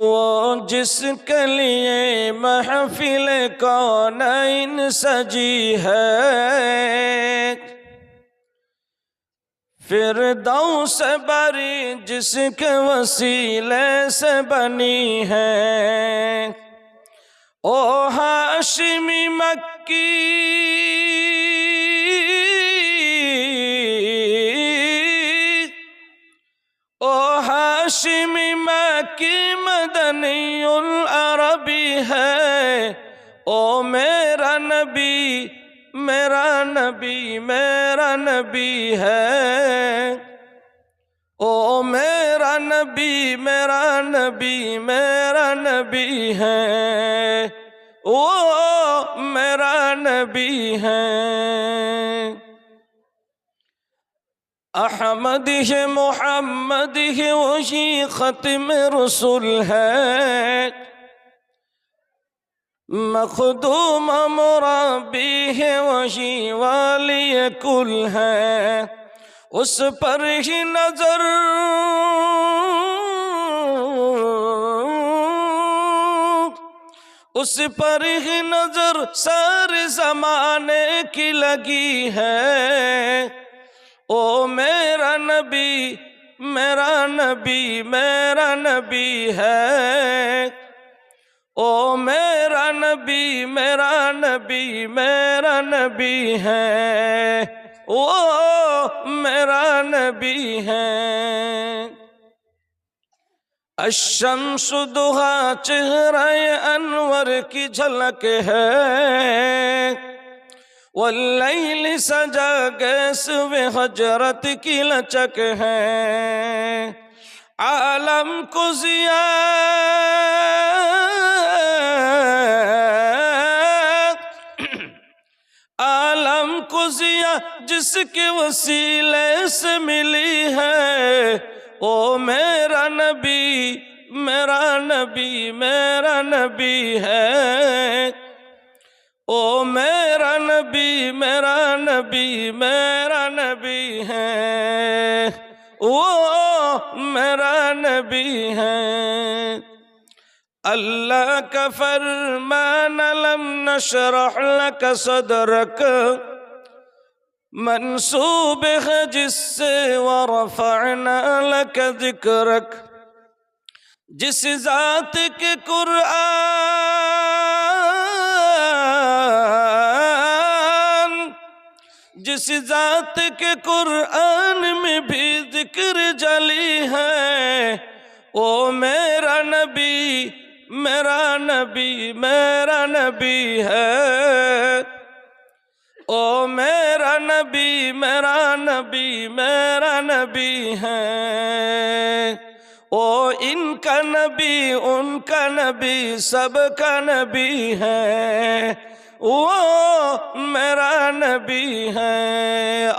वो जिसके लिए महफिल कौनैन सजी है, फिरदौस बरी जिसके वसीले से बनी है। ओ हाशिमी मक्की ओ हाशिमी मक्की मदनीउल अरबी है। ओ मेरा नबी मेरा नबी मेरा नबी है। ओ मेरा नबी मेरा नबी मेरा नबी है। ओ मेरा नबी है। अहमद है मोहम्मद है वही ख़त्म रसूल है। मखदूम मुराबी है वही वाली कुल है। उस पर ही नजर उस पर ही नजर सारे जमाने की लगी है। ओ मेरा नबी मेरा नबी मेरा नबी है। ओ मेरा नबी मेरा नबी मेरा नबी है। ओ मेरा नबी है। अशम्स दुहा चेहरे अनवर की झलक है। वल्लैल सजा गैस वे हजरत की लचक है। आलम को जिया आलम को जिया जिसके वसीले से मिली है। ओ मेरा नबी मेरा नबी मेरा नबी है। ओ मेरा नबी मेरा नबी मेरा नबी है। ओ मेरा नबी है। अल्लाह का फरमान लम नशरह लक सदरक मंसूब है जिससे वरफ़अना लक ज़िक्रक। जिस ज़ात के कुरआन जिस ज़ात के कुरआन में भी ज़िक्र जली है। ओ मेरा नबी मेरा नबी मेरा नबी है। ओ मेरा नबी मेरा नबी मेरा नबी है। ओ इनका नबी उनका नबी सबका नबी है। वो मेरा नबी है।